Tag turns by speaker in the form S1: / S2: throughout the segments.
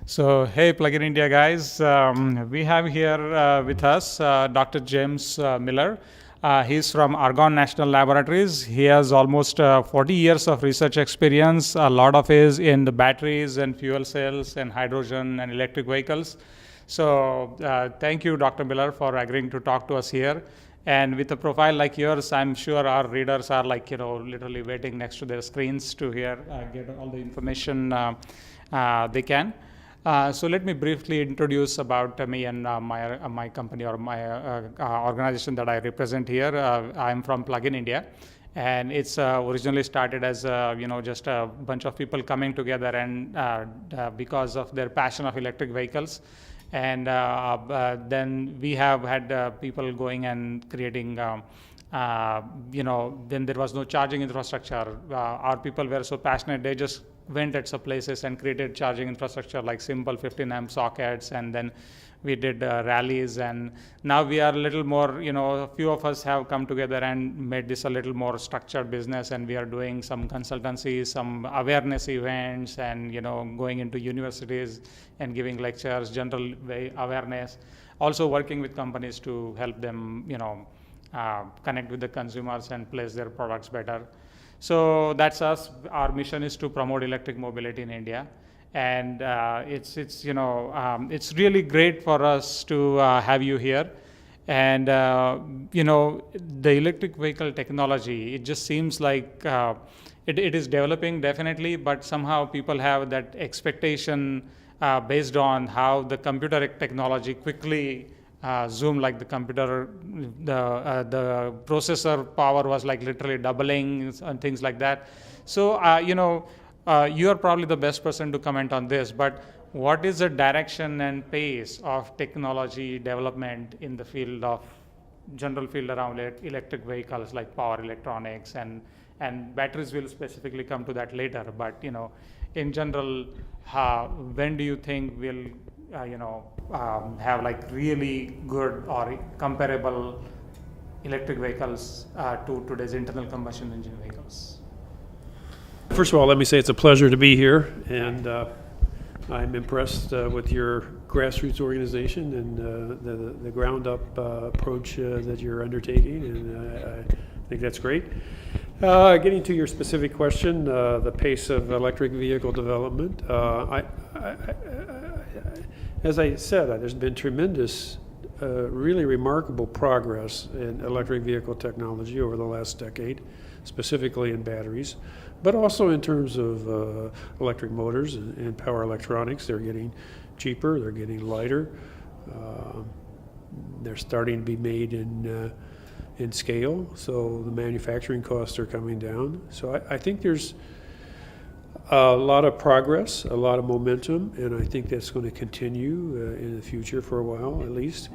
S1: So, hey, Plugin India guys, we have here with us Dr. James Miller. He's from Argonne National Laboratories. He has almost 40 years of research experience. A lot of is in the batteries and fuel cells and hydrogen and electric vehicles. So, thank you, Dr. Miller, for agreeing to talk to us here. And with a profile like yours, I'm sure our readers are literally waiting next to their screens to get all the information they can. So let me briefly introduce about me and my company or my organization that I represent here. I'm from Plugin India, and it's originally started as just a bunch of people coming together and because of their passion of electric vehicles. And then we have had people going and creating then there was no charging infrastructure. Our people were so passionate, they just went at some places and created charging infrastructure like simple 15 amp sockets, and then we did rallies, and now we are a little more, a few of us have come together and made this a little more structured business, and we are doing some consultancy, some awareness events, and going into universities and giving lectures, general awareness, also working with companies to help them connect with the consumers and place their products better. So that's us. Our mission is to promote electric mobility in India, and it's really great for us to have you here. And the electric vehicle technology, it just seems like it is developing definitely, but somehow people have that expectation based on how the computer technology quickly Zoom, like the computer, the processor power was like literally doubling and things like that. So, you are probably the best person to comment on this, but what is the direction and pace of technology development in the general field around electric vehicles like power electronics and batteries? Will specifically come to that later, but in general, when do you think we'll have like really good or comparable electric vehicles to today's internal combustion engine vehicles?
S2: First of all, let me say it's a pleasure to be here, and I'm impressed with your grassroots organization and the ground-up approach that you're undertaking, and I think that's great. Getting to your specific question, the pace of electric vehicle development, as I said, there's been tremendous, really remarkable progress in electric vehicle technology over the last decade, specifically in batteries, but also in terms of electric motors and power electronics. They're getting cheaper, they're getting lighter, they're starting to be made in scale, so the manufacturing costs are coming down. So I think there's a lot of progress, a lot of momentum, and I think that's going to continue in the future for a while, at least.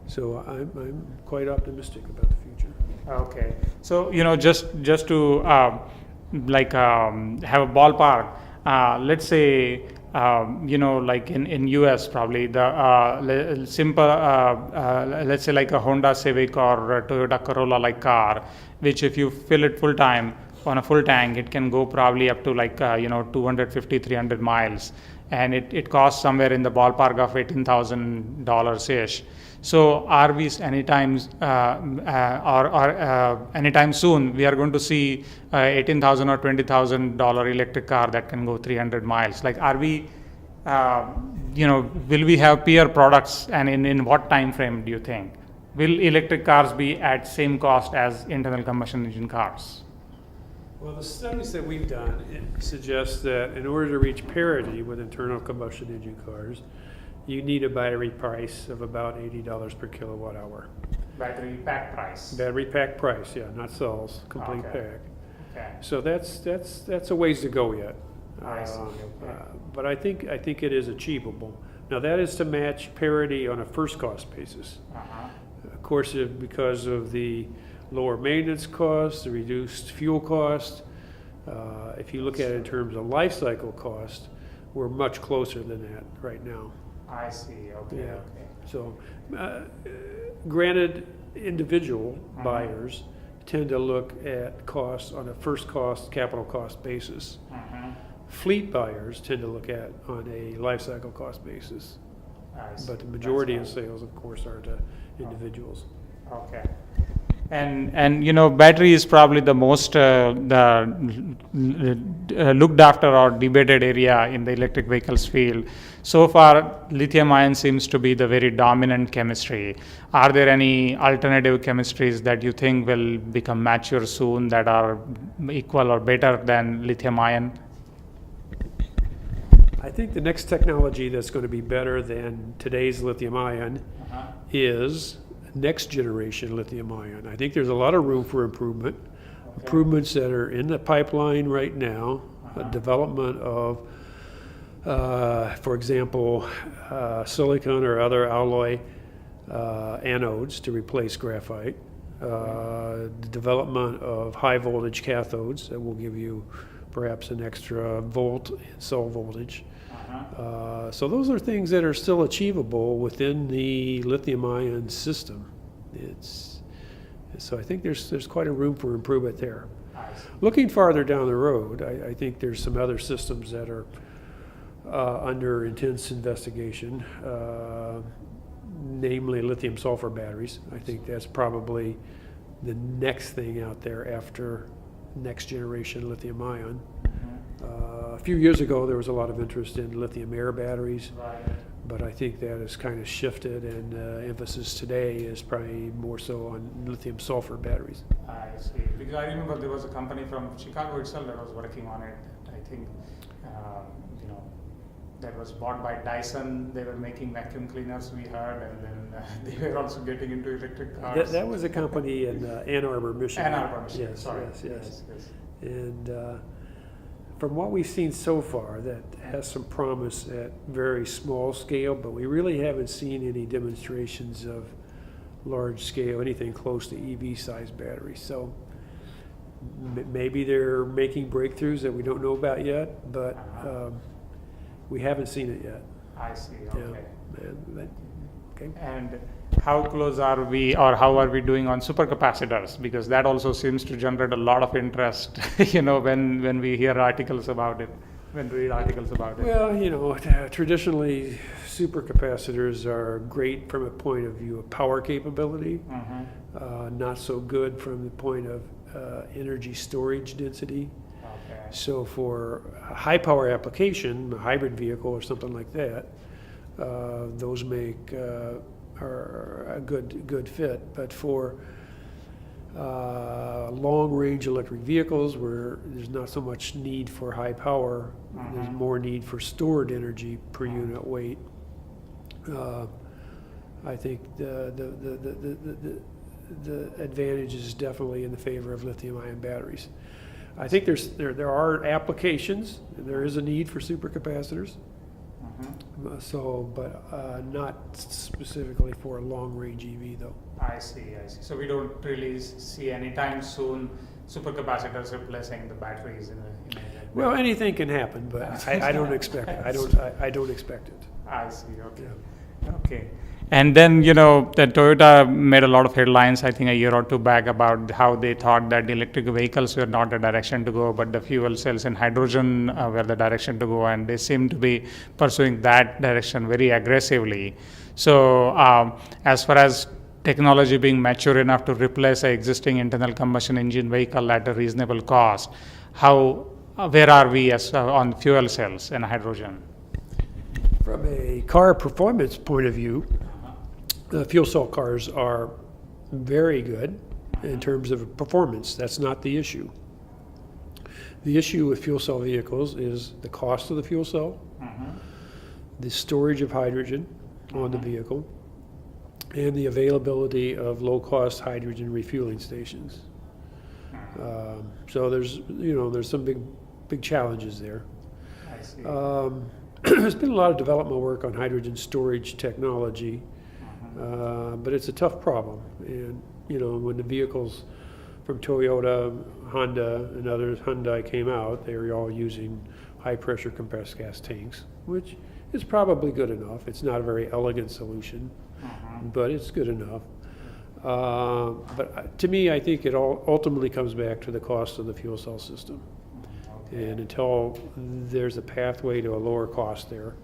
S2: So I'm quite optimistic about the future.
S1: Okay, so just to have a ballpark. Let's say like in US probably the simple let's say like a Honda Civic or a Toyota Corolla like car, which if you fill it full time on a full tank, it can go probably up to like 250, 300 miles, and it costs somewhere in the ballpark of $18,000 ish. So are we anytime anytime soon we are going to see $18,000 or $20,000 electric car that can go 300 miles? Like, are we will we have peer products, and in what time frame do you think will electric cars be at same cost as internal combustion engine cars?
S2: Well, the studies that we've done suggest that in order to reach parity with internal combustion engine cars, you need a battery price of about $80 per kilowatt hour.
S1: Battery pack price.
S2: Battery pack price, yeah, not cells, complete
S1: Okay.
S2: pack.
S1: Okay.
S2: So that's a ways to go yet.
S1: I see. Okay.
S2: But I think it is achievable. Now that is to match parity on a first cost basis.
S1: Uh-huh.
S2: Of course, because of the lower maintenance costs, the reduced fuel cost, if you look at it in terms of life cycle cost, we're much closer than that right now.
S1: I see. Okay.
S2: Yeah.
S1: Okay.
S2: So, granted, individual
S1: Mhm.
S2: buyers tend to look at costs on a first cost, capital cost basis.
S1: Mhm.
S2: fleet buyers tend to look at on a life cycle cost basis.
S1: I see.
S2: But the majority of
S1: That's
S2: sales, of course, are to individuals.
S1: okay. And battery is probably the most looked after or debated area in the electric vehicles field. So far, lithium ion seems to be the very dominant chemistry. Are there any alternative chemistries that you think will become mature soon that are equal or better than lithium ion?
S2: I think the next technology that's going to be better than today's lithium ion is next generation lithium ion. I think there's a lot of room for improvement. Improvements that are in the pipeline right now, development of, for example, silicon or other alloy anodes to replace graphite, the development of high voltage cathodes that will give you perhaps an extra volt in cell voltage. So those are things that are still achievable within the lithium-ion system. So I think there's quite a room for improvement there. Looking farther down the road, I think there's some other systems that are under intense investigation, namely lithium-sulfur batteries. I think that's probably the next thing out there after next generation lithium-ion. A few years ago, there was a lot of interest in lithium-air batteries, but I think that has kind of shifted, and emphasis today is probably more so on lithium-sulfur batteries.
S1: I see. Because I remember there was a company from Chicago itself that was working on it. I think, that was bought by Dyson. They were making vacuum cleaners, we heard, and then they were also getting into electric cars.
S2: That was a company in Ann Arbor, Michigan.
S1: Ann Arbor, Michigan.
S2: Yes,
S1: Sorry.
S2: yes. And from what we've seen so far, that has some promise at very small scale, but we really haven't seen any demonstrations of large scale, anything close to EV-sized batteries. So maybe they're making breakthroughs that we don't know about yet, but we haven't seen it yet.
S1: I see. Okay.
S2: Yeah. Okay.
S1: And how close are we, or how are we doing on supercapacitors? Because that also seems to generate a lot of interest, when we hear articles about it, when we read articles about it.
S2: Well, traditionally, supercapacitors are great from a point of view of power capability, not so good from the point of energy storage density.
S1: Okay.
S2: So for a high power application, a hybrid vehicle or something like that, those are a good fit. But for long range electric vehicles where there's not so much need for high power, there's more need for stored energy per unit weight. I think the advantage is definitely in the favor of lithium-ion batteries. I think there are applications, and there is a need for supercapacitors. But not specifically for a long-range EV, though.
S1: I see. So we don't really see anytime soon supercapacitors replacing the batteries in a
S2: Well, anything can happen, but I don't expect it. I don't expect it.
S1: I see. Okay.
S2: Yeah.
S1: Okay. And then, that Toyota made a lot of headlines, I think a year or two back, about how they thought that the electric vehicles were not the direction to go, but the fuel cells and hydrogen were the direction to go, and they seem to be pursuing that direction very aggressively. So as far as technology being mature enough to replace an existing internal combustion engine vehicle at a reasonable cost, where are we on fuel cells and hydrogen?
S2: From a car performance point of view, fuel cell cars are very good in terms of performance. That's not the issue. The issue with fuel cell vehicles is the cost of the fuel cell, the storage of hydrogen on the vehicle, and the availability of low-cost hydrogen refueling stations. So there's some big challenges there.
S1: I see.
S2: There's been a lot of development work on hydrogen storage technology, but it's a tough problem. And when the vehicles from Toyota, Honda, and others, Hyundai came out, they were all using high-pressure compressed gas tanks, which is probably good enough. It's not a very elegant solution, but it's good enough. But to me, I think it all ultimately comes back to the cost of the fuel cell system. And until there's a pathway to a lower cost there,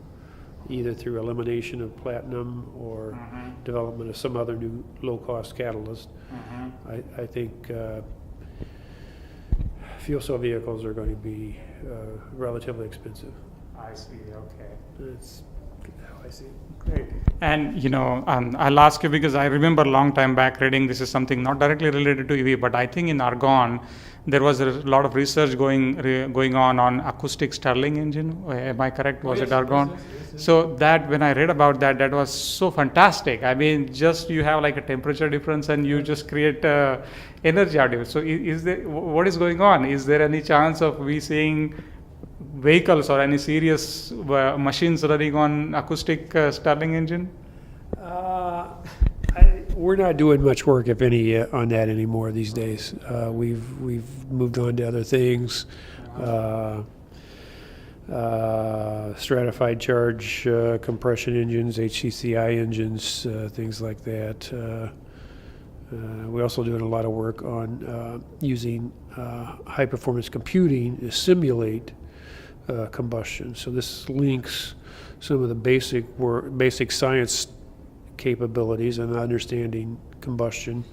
S2: either through elimination of platinum or development of some other new low-cost catalyst, I think fuel cell vehicles are going to be relatively expensive.
S1: I see. Okay.
S2: That's how I see it.
S1: Great. And I'll ask you because I remember a long time back reading, this is something not directly related to EV, but I think in Argonne there was a lot of research going on acoustic Stirling engine. Am I correct? Was it Argonne? Yes. So that when I read about that, that was so fantastic. I mean, just you have like a temperature difference and you just create energy out of it. So what is going on? Is there any chance of we seeing vehicles or any serious machines running on acoustic Stirling engine?
S2: We're not doing much work, if any, on that anymore these days. We've moved on to other things. Stratified charge compression engines, HCCI engines, things like that. We're also doing a lot of work on using high-performance computing to simulate combustion. So this links some of the basic science capabilities and understanding combustion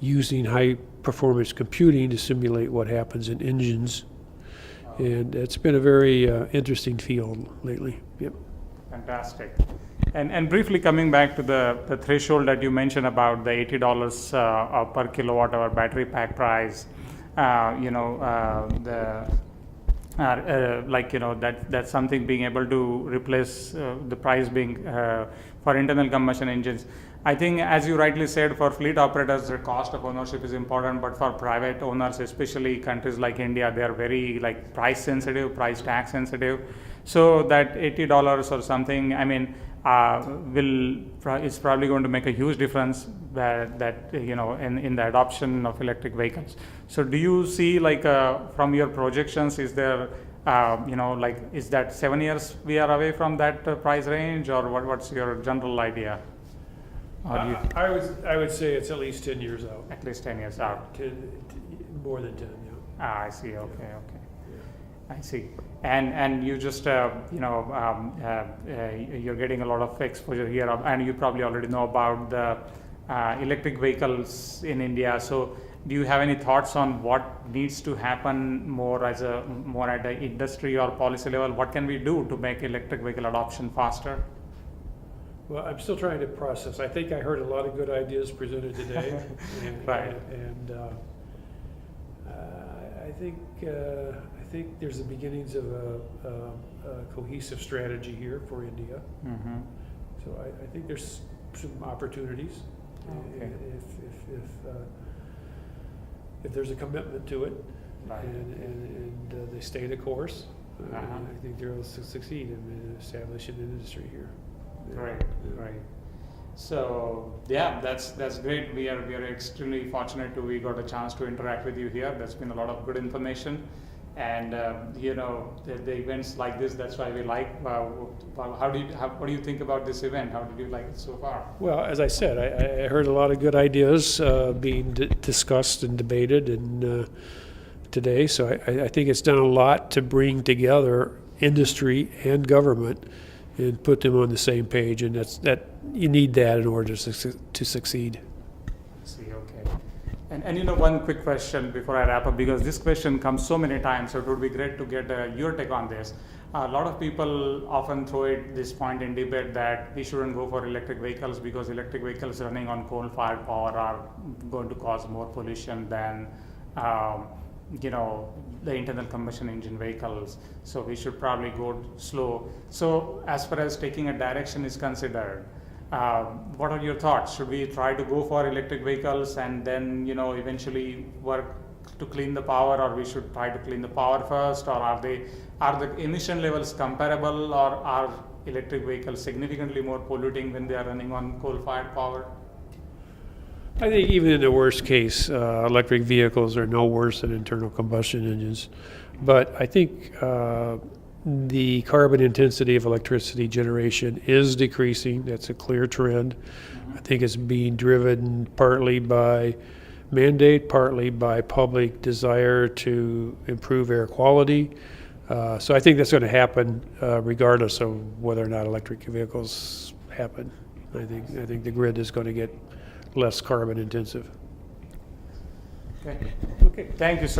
S2: using high-performance computing to simulate what happens in engines. And it's been a very interesting field lately. Yep.
S1: Fantastic. And briefly coming back to the threshold that you mentioned about the $80 per kilowatt hour battery pack price, that's something being able to replace the price being for internal combustion engines. I think, as you rightly said, for fleet operators, the cost of ownership is important, but for private owners, especially countries like India, they are very price sensitive, price tag sensitive. So that $80 or something, I mean, is probably going to make a huge difference in the adoption of electric vehicles. So do you see from your projections, is there is that 7 years we are away from that price range, or what's your general idea?
S2: I would say it's at least 10 years out.
S1: At least 10 years out.
S2: More than 10, yeah.
S1: I see. Okay. Yeah. I see. And you just you're getting a lot of exposure here, and you probably already know about the electric vehicles in India. So do you have any thoughts on what needs to happen more at the industry or policy level? What can we do to make electric vehicle adoption faster?
S2: Well, I'm still trying to process. I think I heard a lot of good ideas presented today.
S1: Right.
S2: I think there's the beginnings of a cohesive strategy here for India. Mm-hmm. So I think there's some opportunities. Okay. If there's a commitment to it, right, and they stay the course, I think they'll succeed in establishing an industry here.
S1: Right. So that's great. We are extremely fortunate we got a chance to interact with you here. There's been a lot of good information, and the events like this, that's why we like. What do you think about this event? How did you like it so far?
S2: Well, as I said, I heard a lot of good ideas being discussed and debated today. So I think it's done a lot to bring together industry and government and put them on the same page, and that you need that in order to succeed.
S1: See, okay. And one quick question before I wrap up, because this question comes so many times, so it would be great to get your take on this. A lot of people often throw it this point in debate that we shouldn't go for electric vehicles because electric vehicles running on coal-fired power are going to cause more pollution than the internal combustion engine vehicles, so we should probably go slow. So as far as taking a direction is considered, what are your thoughts? Should we try to go for electric vehicles and then eventually work to clean the power, or we should try to clean the power first, or are the emission levels comparable, or are electric vehicles significantly more polluting when they are running on coal-fired power?
S2: I think even in the worst case, electric vehicles are no worse than internal combustion engines. But I think the carbon intensity of electricity generation is decreasing. That's a clear trend. I think it's being driven partly by mandate, partly by public desire to improve air quality. So I think that's going to happen regardless of whether or not electric vehicles happen. I think the grid is going to get less carbon intensive.
S1: Okay. Thank you so much.